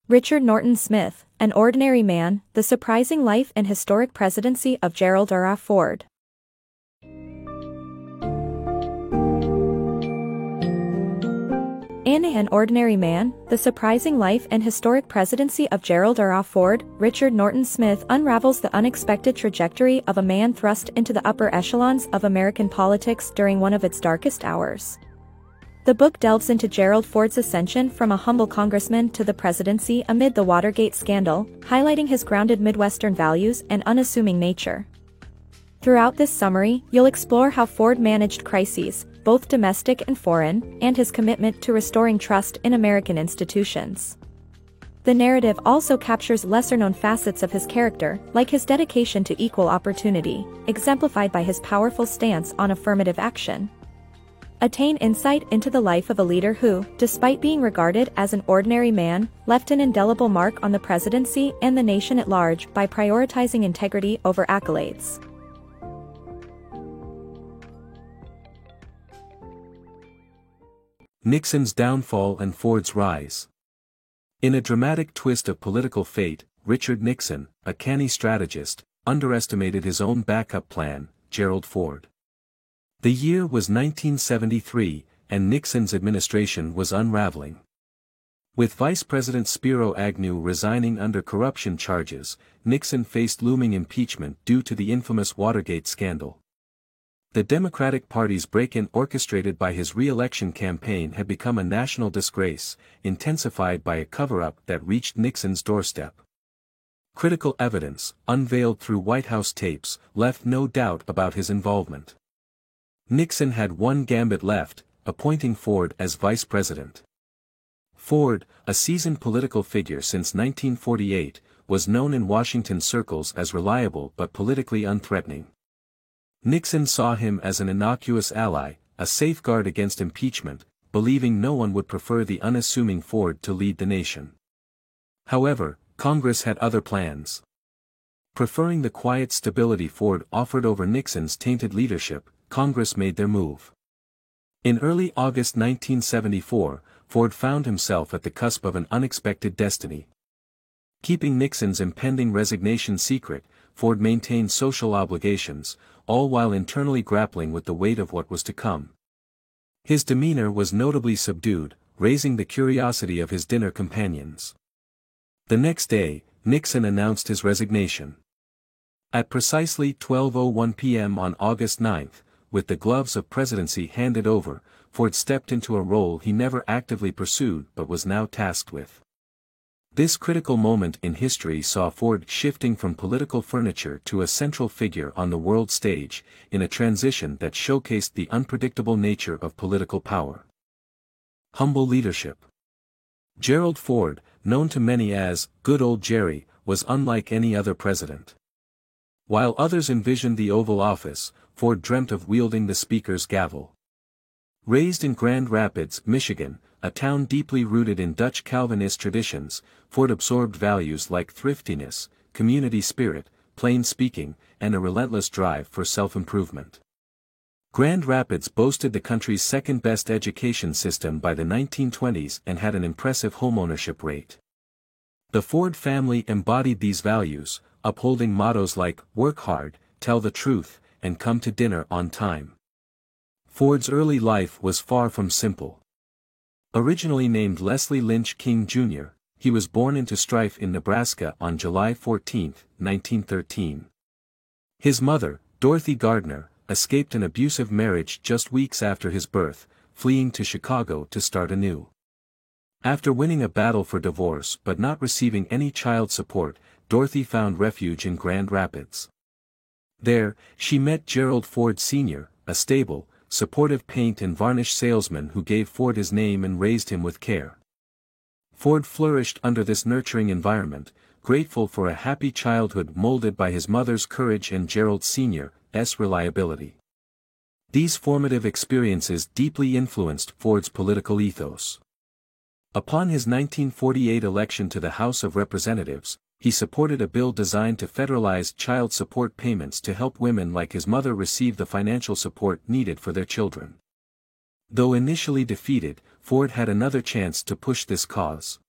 Richard Norton Smith, An Ordinary Man, The Surprising Life and Historic Presidency of Gerald R. Ford. In An Ordinary Man, The Surprising Life and Historic Presidency of Gerald R. Ford, Richard Norton Smith unravels the unexpected trajectory of a man thrust into the upper echelons of American politics during one of its darkest hours. The book delves into Gerald Ford's ascension from a humble congressman to the presidency amid the Watergate scandal, highlighting his grounded Midwestern values and unassuming nature. Throughout this summary, you'll explore how Ford managed crises, both domestic and foreign, and his commitment to restoring trust in American institutions. The narrative also captures lesser-known facets of his character, like his dedication to equal opportunity, exemplified by his powerful stance on affirmative action. Attain insight into the life of a leader who, despite being regarded as an ordinary man, left an indelible mark on the presidency and the nation at large by prioritizing integrity over accolades. Nixon's downfall and Ford's rise. In a dramatic twist of political fate, Richard Nixon, a canny strategist, underestimated his own backup plan, Gerald Ford. The year was 1973, and Nixon's administration was unraveling. With Vice President Spiro Agnew resigning under corruption charges, Nixon faced looming impeachment due to the infamous Watergate scandal. The Democratic Party's break-in orchestrated by his re-election campaign had become a national disgrace, intensified by a cover-up that reached Nixon's doorstep. Critical evidence, unveiled through White House tapes, left no doubt about his involvement. Nixon had one gambit left, appointing Ford as vice president. Ford, a seasoned political figure since 1948, was known in Washington circles as reliable but politically unthreatening. Nixon saw him as an innocuous ally, a safeguard against impeachment, believing no one would prefer the unassuming Ford to lead the nation. However, Congress had other plans. Preferring the quiet stability Ford offered over Nixon's tainted leadership, Congress made their move. In early August 1974, Ford found himself at the cusp of an unexpected destiny. Keeping Nixon's impending resignation secret, Ford maintained social obligations, all while internally grappling with the weight of what was to come. His demeanor was notably subdued, raising the curiosity of his dinner companions. The next day, Nixon announced his resignation. At precisely 12:01 p.m. on August 9, with the gloves of presidency handed over, Ford stepped into a role he never actively pursued but was now tasked with. This critical moment in history saw Ford shifting from political furniture to a central figure on the world stage, in a transition that showcased the unpredictable nature of political power. Humble leadership. Gerald Ford, known to many as "Good Old Jerry," was unlike any other president. While others envisioned the Oval Office, Ford dreamt of wielding the Speaker's gavel. Raised in Grand Rapids, Michigan, a town deeply rooted in Dutch Calvinist traditions, Ford absorbed values like thriftiness, community spirit, plain speaking, and a relentless drive for self-improvement. Grand Rapids boasted the country's second-best education system by the 1920s and had an impressive homeownership rate. The Ford family embodied these values, upholding mottos like "Work hard, tell the truth, and come to dinner on time." Ford's early life was far from simple. Originally named Leslie Lynch King Jr., he was born into strife in Nebraska on July 14, 1913. His mother, Dorothy Gardner, escaped an abusive marriage just weeks after his birth, fleeing to Chicago to start anew. After winning a battle for divorce but not receiving any child support, Dorothy found refuge in Grand Rapids. There, she met Gerald Ford Sr., a stable, supportive paint and varnish salesman who gave Ford his name and raised him with care. Ford flourished under this nurturing environment, grateful for a happy childhood molded by his mother's courage and Gerald Sr.'s reliability. These formative experiences deeply influenced Ford's political ethos. Upon his 1948 election to the House of Representatives, he supported a bill designed to federalize child support payments to help women like his mother receive the financial support needed for their children. Though initially defeated, Ford had another chance to push this cause.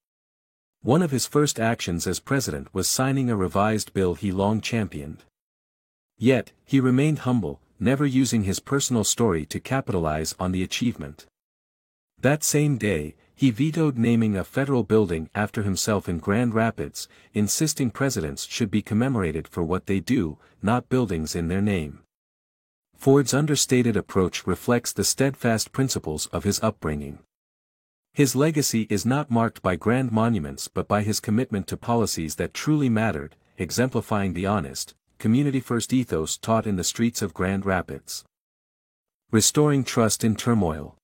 One of his first actions as president was signing a revised bill he long championed. Yet, he remained humble, never using his personal story to capitalize on the achievement. That same day, he vetoed naming a federal building after himself in Grand Rapids, insisting presidents should be commemorated for what they do, not buildings in their name. Ford's understated approach reflects the steadfast principles of his upbringing. His legacy is not marked by grand monuments but by his commitment to policies that truly mattered, exemplifying the honest, community-first ethos taught in the streets of Grand Rapids. Restoring trust in turmoil.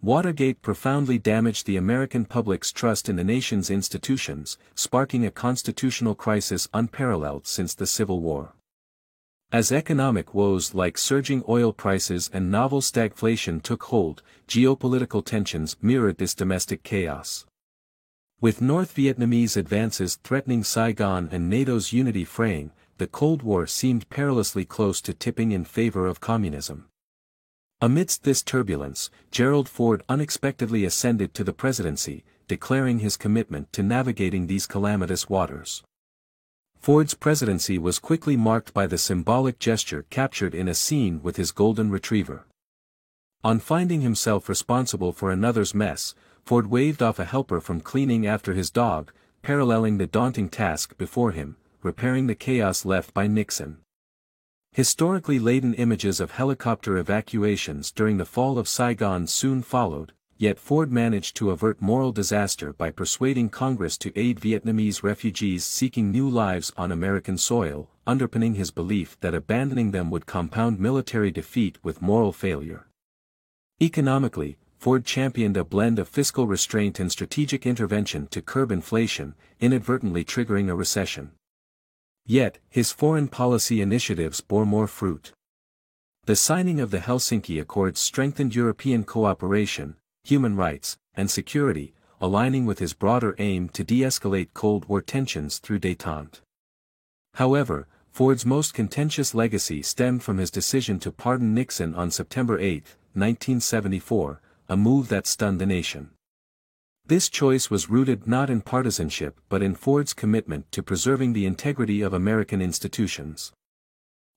Watergate profoundly damaged the American public's trust in the nation's institutions, sparking a constitutional crisis unparalleled since the Civil War. As economic woes like surging oil prices and novel stagflation took hold, geopolitical tensions mirrored this domestic chaos. With North Vietnamese advances threatening Saigon and NATO's unity fraying, the Cold War seemed perilously close to tipping in favor of communism. Amidst this turbulence, Gerald Ford unexpectedly ascended to the presidency, declaring his commitment to navigating these calamitous waters. Ford's presidency was quickly marked by the symbolic gesture captured in a scene with his golden retriever. On finding himself responsible for another's mess, Ford waved off a helper from cleaning after his dog, paralleling the daunting task before him, repairing the chaos left by Nixon. Historically laden images of helicopter evacuations during the fall of Saigon soon followed, yet Ford managed to avert moral disaster by persuading Congress to aid Vietnamese refugees seeking new lives on American soil, underpinning his belief that abandoning them would compound military defeat with moral failure. Economically, Ford championed a blend of fiscal restraint and strategic intervention to curb inflation, inadvertently triggering a recession. Yet, his foreign policy initiatives bore more fruit. The signing of the Helsinki Accords strengthened European cooperation, human rights, and security, aligning with his broader aim to de-escalate Cold War tensions through détente. However, Ford's most contentious legacy stemmed from his decision to pardon Nixon on September 8, 1974, a move that stunned the nation. This choice was rooted not in partisanship but in Ford's commitment to preserving the integrity of American institutions.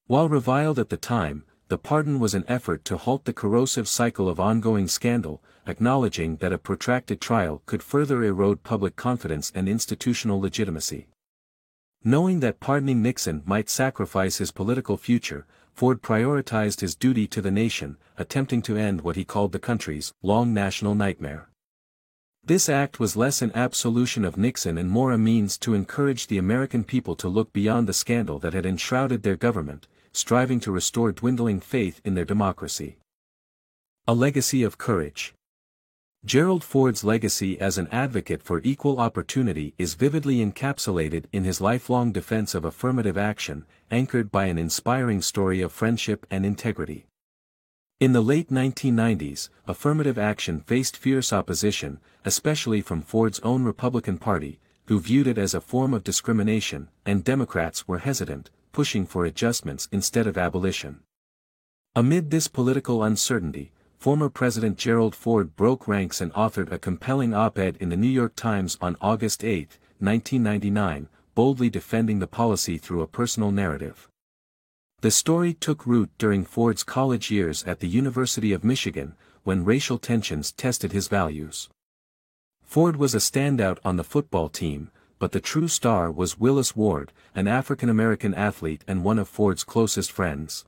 While reviled at the time, the pardon was an effort to halt the corrosive cycle of ongoing scandal, acknowledging that a protracted trial could further erode public confidence and institutional legitimacy. Knowing that pardoning Nixon might sacrifice his political future, Ford prioritized his duty to the nation, attempting to end what he called the country's long national nightmare. This act was less an absolution of Nixon and more a means to encourage the American people to look beyond the scandal that had enshrouded their government, striving to restore dwindling faith in their democracy. A legacy of courage. Gerald Ford's legacy as an advocate for equal opportunity is vividly encapsulated in his lifelong defense of affirmative action, anchored by an inspiring story of friendship and integrity. In the late 1990s, affirmative action faced fierce opposition, especially from Ford's own Republican Party, who viewed it as a form of discrimination, and Democrats were hesitant, pushing for adjustments instead of abolition. Amid this political uncertainty, former President Gerald Ford broke ranks and authored a compelling op-ed in the New York Times on August 8, 1999, boldly defending the policy through a personal narrative. The story took root during Ford's college years at the University of Michigan, when racial tensions tested his values. Ford was a standout on the football team, but the true star was Willis Ward, an African-American athlete and one of Ford's closest friends.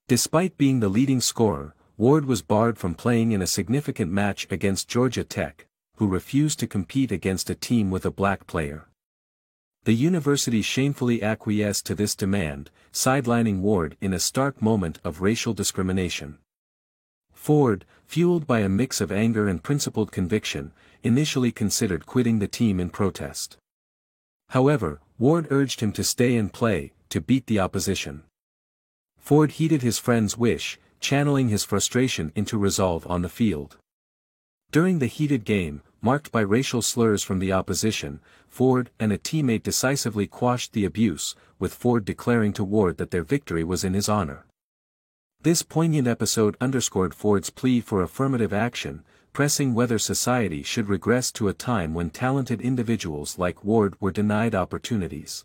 Despite being the leading scorer, Ward was barred from playing in a significant match against Georgia Tech, who refused to compete against a team with a black player. The university shamefully acquiesced to this demand, sidelining Ward in a stark moment of racial discrimination. Ford, fueled by a mix of anger and principled conviction, initially considered quitting the team in protest. However, Ward urged him to stay and play, to beat the opposition. Ford heeded his friend's wish, channeling his frustration into resolve on the field. During the heated game, marked by racial slurs from the opposition, Ford and a teammate decisively quashed the abuse, with Ford declaring to Ward that their victory was in his honor. This poignant episode underscored Ford's plea for affirmative action, pressing whether society should regress to a time when talented individuals like Ward were denied opportunities.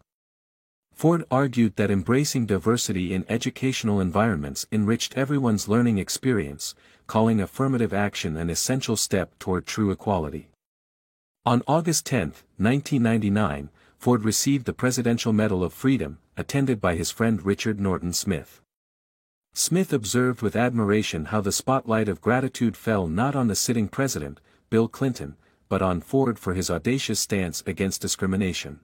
Ford argued that embracing diversity in educational environments enriched everyone's learning experience, calling affirmative action an essential step toward true equality. On August 10, 1999, Ford received the Presidential Medal of Freedom, attended by his friend Richard Norton Smith. Smith observed with admiration how the spotlight of gratitude fell not on the sitting president, Bill Clinton, but on Ford for his audacious stance against discrimination.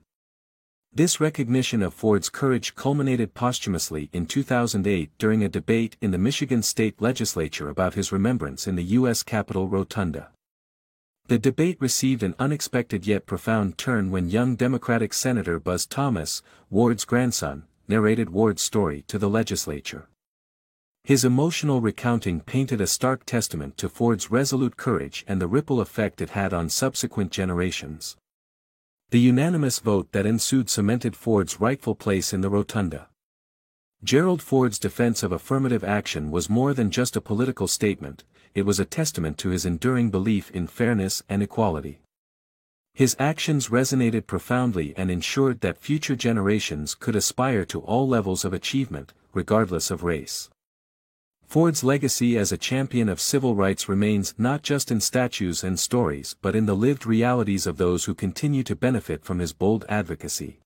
This recognition of Ford's courage culminated posthumously in 2008 during a debate in the Michigan State Legislature about his remembrance in the U.S. Capitol Rotunda. The debate received an unexpected yet profound turn when young Democratic Senator Buzz Thomas, Ward's grandson, narrated Ward's story to the legislature. His emotional recounting painted a stark testament to Ford's resolute courage and the ripple effect it had on subsequent generations. The unanimous vote that ensued cemented Ford's rightful place in the rotunda. Gerald Ford's defense of affirmative action was more than just a political statement, it was a testament to his enduring belief in fairness and equality. His actions resonated profoundly and ensured that future generations could aspire to all levels of achievement, regardless of race. Ford's legacy as a champion of civil rights remains not just in statues and stories but in the lived realities of those who continue to benefit from his bold advocacy.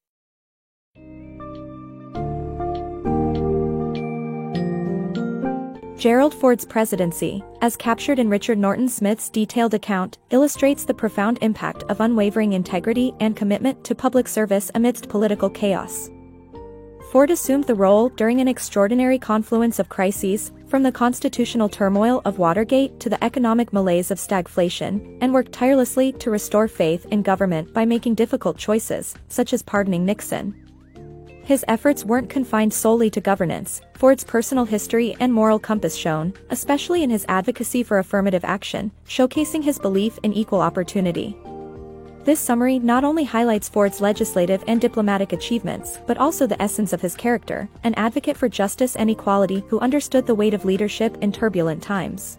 Gerald Ford's presidency, as captured in Richard Norton Smith's detailed account, illustrates the profound impact of unwavering integrity and commitment to public service amidst political chaos. Ford assumed the role during an extraordinary confluence of crises, from the constitutional turmoil of Watergate to the economic malaise of stagflation, and worked tirelessly to restore faith in government by making difficult choices, such as pardoning Nixon. His efforts weren't confined solely to governance. Ford's personal history and moral compass shone, especially in his advocacy for affirmative action, showcasing his belief in equal opportunity. This summary not only highlights Ford's legislative and diplomatic achievements but also the essence of his character, an advocate for justice and equality who understood the weight of leadership in turbulent times.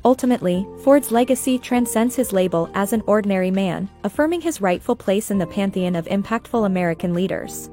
Ultimately, Ford's legacy transcends his label as an ordinary man, affirming his rightful place in the pantheon of impactful American leaders.